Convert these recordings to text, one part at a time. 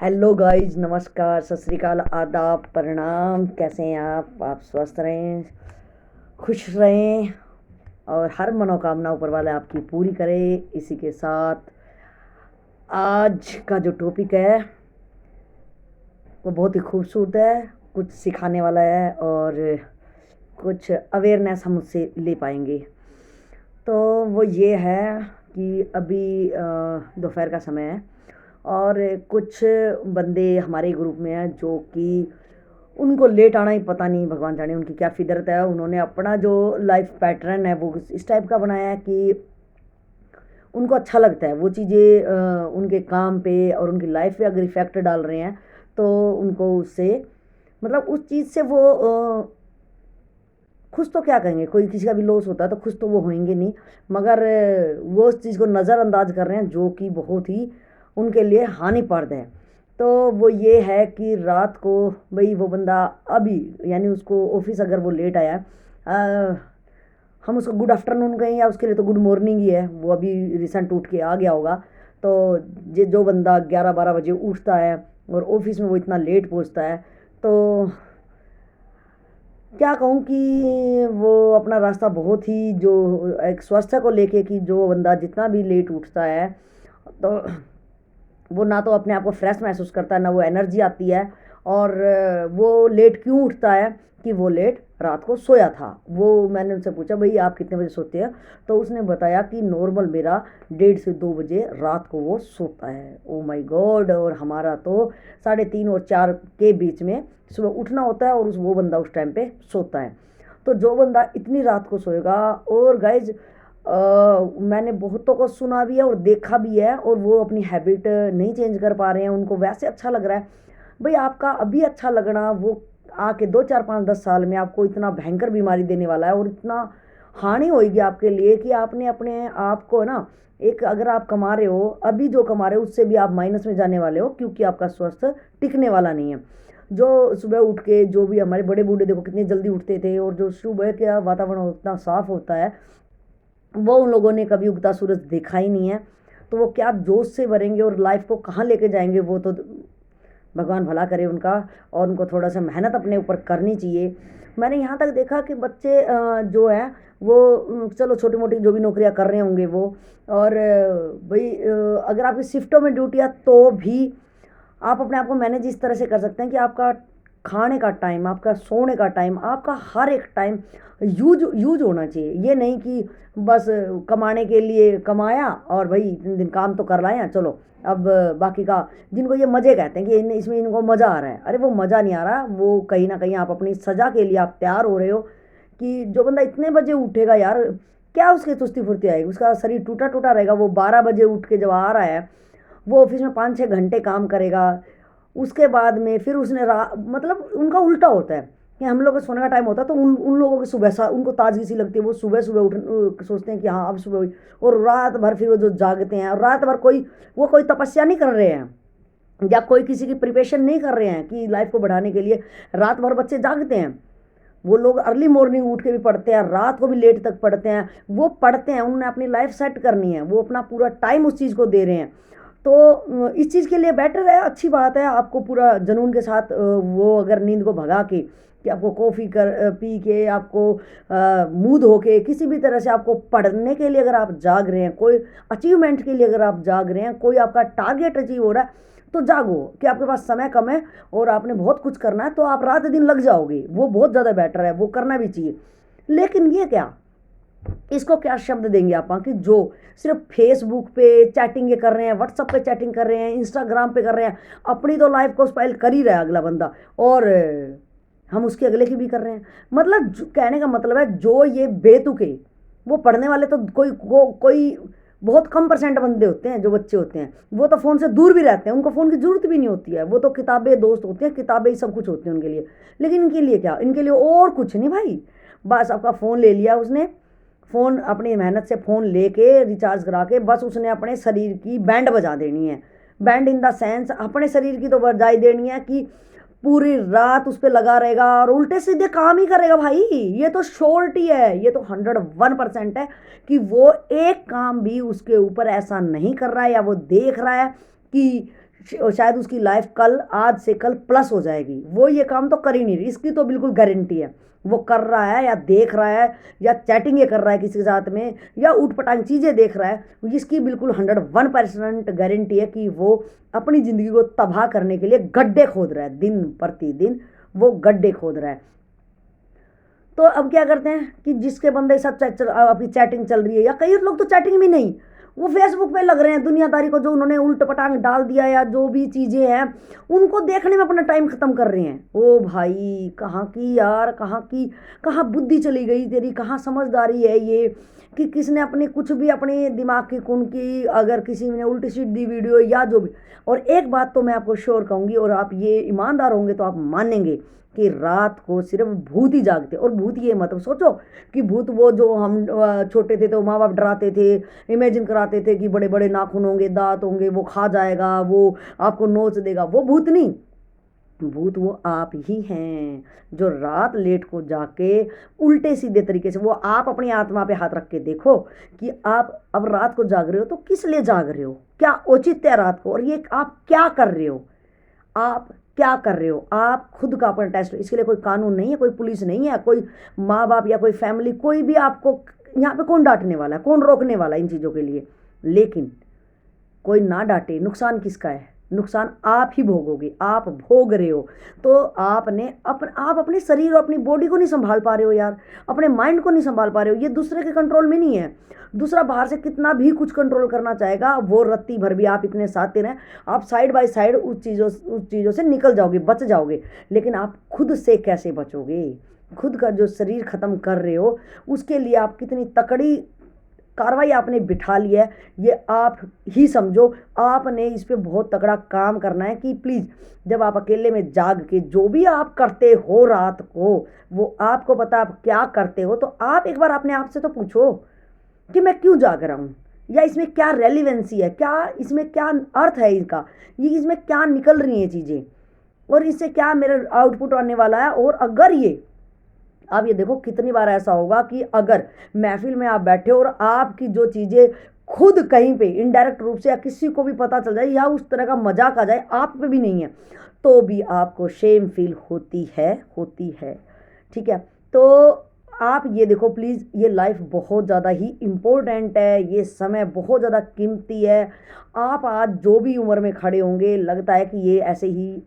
Hello guys, नमस्कार, सत श्री अकाल, आदाब, प्रणाम। कैसे हैं आप स्वस्थ रहें, खुश रहें और हर मनोकामना ऊपर वाला आपकी पूरी करे। इसी के साथ आज का जो टॉपिक है वो बहुत ही खूबसूरत है, कुछ सिखाने वाला है और कुछ अवेयरनेस हम उससे ले पाएंगे। तो वो ये है कि अभी दोपहर का समय है और कुछ बंदे हमारे ग्रुप में हैं जो कि उनको लेट आना ही पता नहीं, भगवान जाने उनकी क्या फितरत है। उन्होंने अपना जो लाइफ पैटर्न है वो इस टाइप का बनाया है कि उनको अच्छा लगता है वो चीज़ें उनके काम पे और उनकी लाइफ पे अगर इफ़ेक्ट डाल रहे हैं तो उनको उससे मतलब उस चीज़ से वो खुश तो क्या कहेंगे, कोई किसी का भी लॉस होता है तो खुश तो वो होंगे नहीं, मगर वो उस चीज़ को नज़रअंदाज कर रहे हैं जो कि बहुत ही उनके लिए हानिप्रद है। तो वो ये है कि रात को भाई वो बंदा अभी यानी उसको ऑफिस अगर वो लेट आया हम उसको गुड आफ्टरनून कहें या उसके लिए तो गुड मॉर्निंग ही है, वो अभी रिसेंट उठ के आ गया होगा। तो जो बंदा 11-12 बजे उठता है और ऑफिस में वो इतना लेट पहुंचता है तो क्या कहूँ कि वो अपना रास्ता बहुत ही जो एक स्वास्थ्य को लेके कि जो बंदा जितना भी लेट उठता है तो वो ना तो अपने आप को फ्रेश महसूस करता है, ना वो एनर्जी आती है। और वो लेट क्यों उठता है कि वो लेट रात को सोया था। वो मैंने उनसे पूछा भाई आप कितने बजे सोते हैं, तो उसने बताया कि नॉर्मल मेरा 1:30 से 2 बजे रात को वो सोता है। Oh my God. और हमारा तो 3:30 और 4 के बीच में सुबह उठना होता है और वो बंदा उस टाइम पे सोता है। तो जो बंदा इतनी रात को सोएगा, और गाइज मैंने बहुतों को सुना भी है और देखा भी है और वो अपनी हैबिट नहीं चेंज कर पा रहे हैं, उनको वैसे अच्छा लग रहा है। भाई आपका अभी अच्छा लगना वो आके 2 4 5 10 साल में आपको इतना भयंकर बीमारी देने वाला है और इतना हानि होगी आपके लिए कि आपने अपने आप को ना एक अगर आप कमा रहे हो अभी जो कमा रहे हो उससे भी आप माइनस में जाने वाले हो, क्योंकि आपका स्वास्थ्य टिकने वाला नहीं है। जो सुबह उठ के जो भी हमारे बड़े बूढ़े देखो कितने जल्दी उठते थे और जो सुबह का वातावरण इतना साफ होता है वो उन लोगों ने कभी उगता सूरज देखा ही नहीं है। तो वो क्या जोश से भरेंगे और लाइफ को कहाँ लेके जाएंगे वो तो भगवान भला करे उनका। और उनको थोड़ा सा मेहनत अपने ऊपर करनी चाहिए। मैंने यहाँ तक देखा कि बच्चे जो है वो चलो छोटी मोटी जो भी नौकरियाँ कर रहे होंगे वो, और भाई अगर आपकी शिफ्टों में ड्यूटी है तो भी आप अपने आप को मैनेज इस तरह से कर सकते हैं कि आपका खाने का टाइम, आपका सोने का टाइम, आपका हर एक टाइम यूज यूज होना चाहिए। ये नहीं कि बस कमाने के लिए कमाया और भाई इतने दिन काम तो कर लाए हैं चलो अब बाकी का। जिनको ये मज़े कहते हैं कि इसमें इनको मज़ा आ रहा है, अरे वो मज़ा नहीं आ रहा, वो कहीं ना कहीं आप अपनी सज़ा के लिए आप तैयार हो रहे हो। कि जो बंदा इतने बजे उठेगा यार क्या उसकी चुस्ती फुर्ती आएगी, उसका शरीर टूटा टूटा रहेगा। वो 12 बजे उठ के जब आ रहा है वो ऑफिस में 5 6 घंटे काम करेगा, उसके बाद में फिर उसने मतलब उनका उल्टा होता है कि हम लोग का सोने का टाइम होता है तो उन लोगों की सुबह सा उनको ताजगी सी लगती है, वो सुबह सुबह उठ सोचते हैं कि हाँ अब सुबह हुई। और रात भर फिर वो जो जागते हैं और रात भर कोई तपस्या नहीं कर रहे हैं या कोई किसी की प्रिपरेशन नहीं कर रहे हैं कि लाइफ को बढ़ाने के लिए। रात भर बच्चे जागते हैं, वो लोग अर्ली मॉर्निंग उठ के भी पढ़ते हैं, रात को भी लेट तक पढ़ते हैं। वो पढ़ते हैं, उन्होंने अपनी लाइफ सेट करनी है, वो अपना पूरा टाइम उस चीज़ को दे रहे हैं। तो इस चीज़ के लिए बेटर है, अच्छी बात है। आपको पूरा जुनून के साथ वो अगर नींद को भगा के कि आपको कॉफ़ी पी के आपको मुँह धो के किसी भी तरह से आपको पढ़ने के लिए अगर आप जाग रहे हैं, कोई अचीवमेंट के लिए अगर आप जाग रहे हैं, कोई आपका टारगेट अचीव हो रहा है तो जागो। कि आपके पास समय कम है और आपने बहुत कुछ करना है तो आप रात दिन लग जाओगे, वो बहुत ज़्यादा बेटर है, वो करना भी चाहिए। लेकिन ये क्या, इसको क्या शब्द देंगे आप कि जो सिर्फ फेसबुक पे चैटिंग ये कर रहे हैं, व्हाट्सएप पे चैटिंग कर रहे हैं, इंस्टाग्राम पे कर रहे हैं, अपनी तो लाइफ को स्पाइल कर ही रहा है अगला बंदा और हम उसके अगले की भी कर रहे हैं। मतलब कहने का मतलब है जो ये बेतुके वो पढ़ने वाले तो कोई बहुत कम परसेंट बंदे होते हैं, जो बच्चे होते हैं वो तो फ़ोन से दूर भी रहते हैं, उनको फ़ोन की ज़रूरत भी नहीं होती है, वो तो किताबें दोस्त होती हैं, किताबें ही सब कुछ होती हैं उनके लिए। लेकिन इनके लिए क्या, इनके लिए और कुछ नहीं भाई, बस आपका फ़ोन ले लिया उसने, फ़ोन अपनी मेहनत से फ़ोन लेके रिचार्ज करा के बस उसने अपने शरीर की बैंड बजा देनी है। बैंड इन द सेंस अपने शरीर की तो बजाई देनी है कि पूरी रात उस पर लगा रहेगा और उल्टे सीधे काम ही करेगा भाई। ये तो श्योरिटी है, ये तो 101% है कि वो एक काम भी उसके ऊपर ऐसा नहीं कर रहा है या वो देख रहा है कि शायद उसकी लाइफ कल आज से कल प्लस हो जाएगी। वो ये काम तो कर ही नहीं रही, इसकी तो बिल्कुल गारंटी है। वो कर रहा है या देख रहा है या चैटिंग कर रहा है किसी के साथ में या ऊट पटांग चीज़ें देख रहा है, इसकी बिल्कुल 101% गारंटी है कि वो अपनी ज़िंदगी को तबाह करने के लिए गड्ढे खोद रहा है। दिन प्रतिदिन वो गड्ढे खोद रहा है। तो अब क्या करते हैं कि जिसके बंदे के साथ अपनी चैटिंग चल रही है, या कई लोग तो चैटिंग भी नहीं, वो फेसबुक पे लग रहे हैं दुनियादारी को, जो उन्होंने उल्ट पटांग डाल दिया या जो भी चीज़ें हैं उनको देखने में अपना टाइम ख़त्म कर रहे हैं। ओ भाई, कहाँ की यार, कहाँ बुद्धि चली गई तेरी, कहाँ समझदारी है ये कि किसने अपनी कुछ भी अपने दिमाग की कुन की, अगर किसी ने उल्टी सीधी वीडियो या जो भी। और एक बात तो मैं आपको श्योर कहूँगी, और आप ये ईमानदार होंगे तो आप मानेंगे कि रात को सिर्फ भूत ही जागते। और भूत ये मत सोचो कि भूत वो जो हम छोटे थे तो माँ बाप डराते थे, इमेजिन कराते थे कि बड़े बड़े नाखून होंगे, दांत होंगे, वो खा जाएगा, वो आपको नोच देगा, वो भूत नहीं। भूत वो आप ही हैं जो रात लेट को जाके उल्टे सीधे तरीके से, वो आप अपनी आत्मा पे हाथ रख के देखो कि आप अब रात को जाग रहे हो तो किस लिए जाग रहे हो, क्या औचित्य है रात को, और ये आप क्या कर रहे हो, आप क्या कर रहे हो। आप खुद का अपना टेस्ट, इसके लिए कोई कानून नहीं है, कोई पुलिस नहीं है, कोई माँ बाप या कोई फैमिली, कोई भी आपको यहाँ पे कौन डांटने वाला है, कौन रोकने वाला है इन चीज़ों के लिए। लेकिन कोई ना डांटे, नुकसान किसका है, नुकसान आप ही भोगोगे, आप भोग रहे हो। तो आप अपने शरीर और अपनी बॉडी को नहीं संभाल पा रहे हो यार, अपने माइंड को नहीं संभाल पा रहे हो। ये दूसरे के कंट्रोल में नहीं है। दूसरा बाहर से कितना भी कुछ कंट्रोल करना चाहेगा, वो रत्ती भर भी आप इतने साथ हैं, आप साइड बाय साइड उस चीज़ों से निकल जाओगे, बच जाओगे। लेकिन आप खुद से कैसे बचोगे, खुद का जो शरीर ख़त्म कर रहे हो उसके लिए आप कितनी तकड़ी कार्रवाई आपने बिठा लिया है, ये आप ही समझो। आपने इस पे बहुत तगड़ा काम करना है कि प्लीज़ जब आप अकेले में जाग के जो भी आप करते हो रात को, वो आपको पता आप क्या करते हो, तो आप एक बार अपने आप से तो पूछो कि मैं क्यों जाग रहा हूँ, या इसमें क्या रेलिवेंसी है, क्या इसमें क्या अर्थ है इनका, ये इसमें क्या निकल रही हैं चीज़ें, और इससे क्या मेरा आउटपुट आने वाला है। और अगर ये आप ये देखो कितनी बार ऐसा होगा कि अगर महफिल में आप बैठे और आपकी जो चीज़ें खुद कहीं पे इनडायरेक्ट रूप से या किसी को भी पता चल जाए या उस तरह का मजाक आ जाए, आप पे भी नहीं है, तो भी आपको शेम फील होती है। ठीक है, तो आप ये देखो प्लीज़, ये लाइफ बहुत ज़्यादा ही इम्पोर्टेंट है, ये समय बहुत ज़्यादा कीमती है। आप आज जो भी उम्र में खड़े होंगे, लगता है कि ये ऐसे ही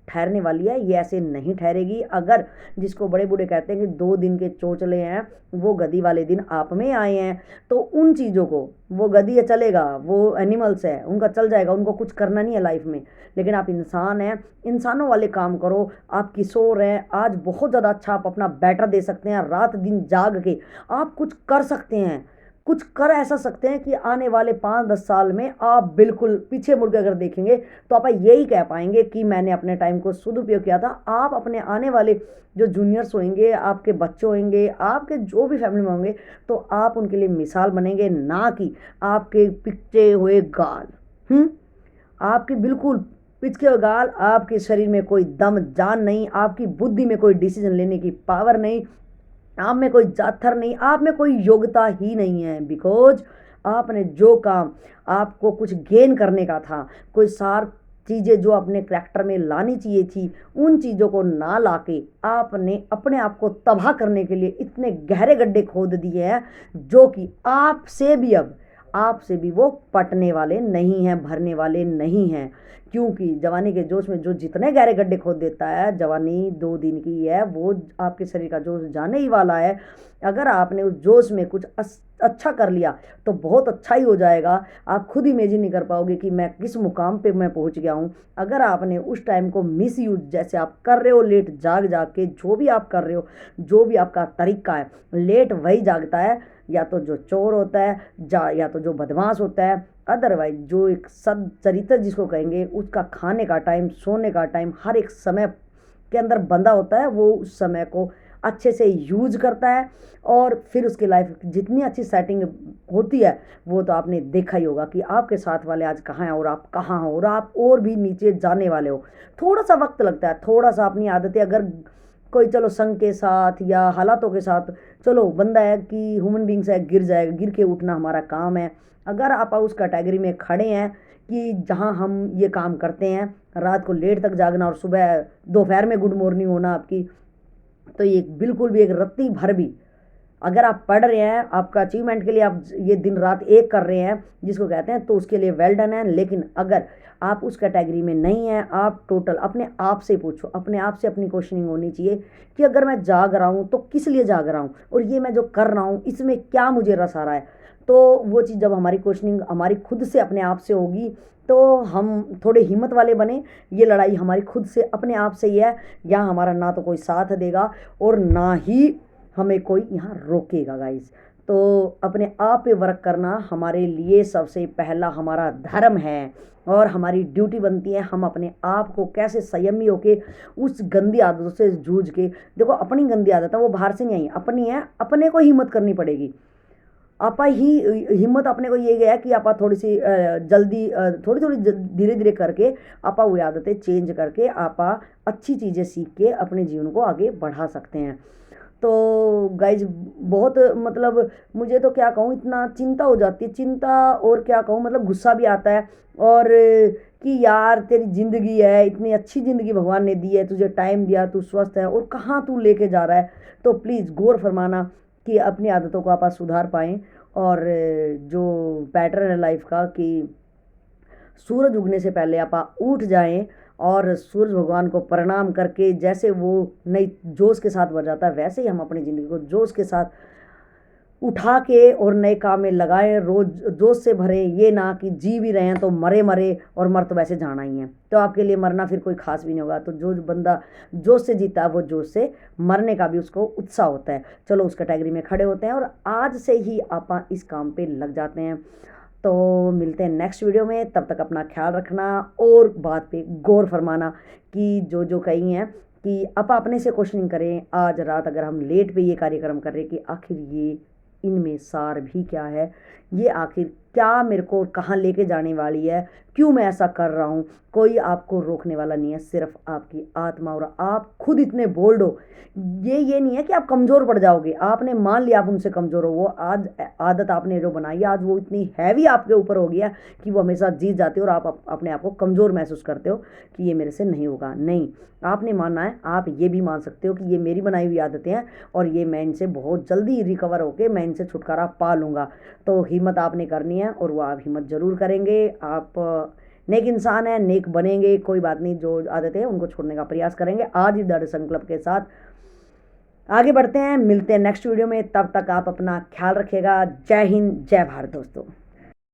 ठहरने वाली है, ये ऐसे नहीं ठहरेगी। अगर जिसको बड़े बूढ़े कहते हैं कि 2 दिन के चोचले हैं, वो गधी वाले दिन आप में आए हैं, तो उन चीज़ों को, वो गधी है चलेगा, वो एनिमल्स है उनका चल जाएगा, उनको कुछ करना नहीं है लाइफ में। लेकिन आप इंसान हैं, इंसानों वाले काम करो। आप किशोर हैं, आज बहुत ज़्यादा अच्छा आप अपना बेटर दे सकते हैं, रात दिन जाग के आप कुछ कर सकते हैं, कुछ कर ऐसा सकते हैं कि आने वाले 5-10 साल में आप बिल्कुल पीछे मुड़ के अगर देखेंगे तो आप यही कह पाएंगे कि मैंने अपने टाइम को सदुपयोग किया था। आप अपने आने वाले जो जूनियर्स होंगे, आपके बच्चे होंगे, आपके जो भी फैमिली में होंगे, तो आप उनके लिए मिसाल बनेंगे, ना कि आपके पिचे हुए गाल। आपके बिल्कुल पिचके हुए गाल, आपके शरीर में कोई दम जान नहीं, आपकी बुद्धि में कोई डिसीजन लेने की पावर नहीं, आप में कोई जाथर नहीं, आप में कोई योग्यता ही नहीं है। बिकॉज आपने जो काम आपको कुछ गेन करने का था, कोई सार चीज़ें जो अपने करैक्टर में लानी चाहिए थी, उन चीज़ों को ना लाके आपने अपने आप को तबाह करने के लिए इतने गहरे गड्ढे खोद दिए हैं, जो कि आपसे भी वो पटने वाले नहीं हैं, भरने वाले नहीं हैं। क्योंकि जवानी के जोश में जो जितने गहरे गड्ढे खोद देता है, जवानी 2 दिन की है, वो आपके शरीर का जोश जाने ही वाला है। अगर आपने उस जोश में कुछ अच्छा कर लिया तो बहुत अच्छा ही हो जाएगा। आप खुद इमेजिन नहीं कर पाओगे कि मैं किस मुकाम पे मैं पहुंच गया हूं। अगर आपने उस टाइम को मिस यूज जैसे आप कर रहे हो, लेट जाग जाग के जो भी आप कर रहे हो, जो भी आपका तरीका है, लेट वही जागता है, या तो जो चोर होता है या तो जो बदमाश होता है। अदरवाइज जो एक सद चरित्र जिसको कहेंगे, उसका खाने का टाइम, सोने का टाइम, हर एक समय के अंदर बंधा होता है, वो उस समय को अच्छे से यूज करता है। और फिर उसकी लाइफ जितनी अच्छी सेटिंग होती है, वो तो आपने देखा ही होगा कि आपके साथ वाले आज कहाँ हैं और आप कहाँ हो, और आप और भी नीचे जाने वाले हो। थोड़ा सा वक्त लगता है, थोड़ा सा अपनी आदतें, अगर कोई चलो संग के साथ या हालातों के साथ, चलो बंदा है कि ह्यूमन बींग्स है, गिर जाएगा, गिर के उठना हमारा काम है। अगर आप उस कैटेगरी में खड़े हैं कि जहाँ हम ये काम करते हैं, रात को लेट तक जागना और सुबह दोपहर में गुड मॉर्निंग होना आपकी, तो ये बिल्कुल भी एक रत्ती भर भी, अगर आप पढ़ रहे हैं, आपका अचीवमेंट के लिए आप ये दिन रात एक कर रहे हैं जिसको कहते हैं, तो उसके लिए वेल डन है। लेकिन अगर आप उस कैटेगरी में नहीं हैं, आप टोटल अपने आप से पूछो, अपने आप से अपनी क्वेश्चनिंग होनी चाहिए कि अगर मैं जाग रहा हूँ तो किस लिए जाग रहा हूँ, और ये मैं जो कर रहा हूँ इसमें क्या मुझे रस आ रहा है। तो वो चीज़ जब हमारी क्वेश्चनिंग हमारी खुद से अपने आप से होगी तो हम थोड़े हिम्मत वाले बने। ये लड़ाई हमारी खुद से अपने आप से ही है, यहाँ हमारा ना तो कोई साथ देगा और ना ही हमें कोई यहाँ रोकेगा गाइस। तो अपने आप पे वर्क करना हमारे लिए सबसे पहला हमारा धर्म है और हमारी ड्यूटी बनती है। हम अपने आप को कैसे संयमी होके उस गंदी आदतों से जूझ के, देखो अपनी गंदी आदत है वो बाहर से नहीं आई, अपनी है, अपने को हिम्मत करनी पड़ेगी। आपा ही हिम्मत अपने को ये गया कि आपा थोड़ी सी जल्दी थोड़ी थोड़ी धीरे धीरे करके आपा वो आदतें चेंज करके आपा अच्छी चीज़ें सीख के अपने जीवन को आगे बढ़ा सकते हैं। तो गाइज बहुत मतलब मुझे तो क्या कहूँ, इतना चिंता हो जाती है, चिंता और क्या कहूँ, मतलब गुस्सा भी आता है। और कि यार तेरी ज़िंदगी है, इतनी अच्छी ज़िंदगी भगवान ने दी है, तुझे टाइम दिया, तू स्वस्थ है, और कहाँ तू लेके जा रहा है। तो प्लीज़ गौर फरमाना कि अपनी आदतों को आप सुधार पाएँ। और जो पैटर्न है लाइफ का कि सूरज उगने से पहले आप उठ जाएं और सूरज भगवान को प्रणाम करके, जैसे वो नई जोश के साथ बढ़ जाता है वैसे ही हम अपनी ज़िंदगी को जोश के साथ उठा के और नए काम में लगाएं, रोज जोश से भरें। ये ना कि जी भी रहे हैं तो मरे मरे, और मर तो वैसे जाना ही है, तो आपके लिए मरना फिर कोई खास भी नहीं होगा। तो जो बंदा जोश से जीता है वो जोश से मरने का भी उसको उत्साह होता है। चलो उस कैटेगरी में खड़े होते हैं और आज से ही आप इस काम पे लग जाते हैं। तो मिलते हैं नेक्स्ट वीडियो में, तब तक अपना ख्याल रखना और बात पे गौर फरमाना कि जो कही हैं कि आप अपने से क्वेश्चनिंग करें। आज रात अगर हम लेट पे ये कार्यक्रम कर रहे हैं कि आखिर ये इनमें सार भी क्या है, ये आखिर क्या मेरे को कहाँ लेके जाने वाली है, क्यों मैं ऐसा कर रहा हूँ। कोई आपको रोकने वाला नहीं है, सिर्फ आपकी आत्मा, और आप खुद इतने बोल्ड हो। ये नहीं है कि आप कमज़ोर पड़ जाओगे, आपने मान लिया आप उनसे कमज़ोर हो, वो आज आदत आपने जो बनाई है आज वो इतनी हैवी आपके ऊपर हो गया कि वो हमेशा जीत जाती है और आप अपने आप को कमज़ोर महसूस करते हो कि ये मेरे से नहीं होगा। नहीं, आपने मानना है, आप ये भी मान सकते हो कि ये मेरी बनाई हुई आदतें हैं और ये मैं इनसे बहुत जल्दी रिकवर होके मैं इनसे छुटकारा पा लूँगा। तो हिम्मत आपने करनी है और वो आप हिम्मत ज़रूर करेंगे। आप नेक इंसान है, नेक बनेंगे, कोई बात नहीं, जो आदतें हैं उनको छोड़ने का प्रयास करेंगे। आज ही दृढ़ संकल्प के साथ आगे बढ़ते हैं। मिलते हैं नेक्स्ट वीडियो में, तब तक आप अपना ख्याल रखिएगा। जय हिंद, जय भारत दोस्तों।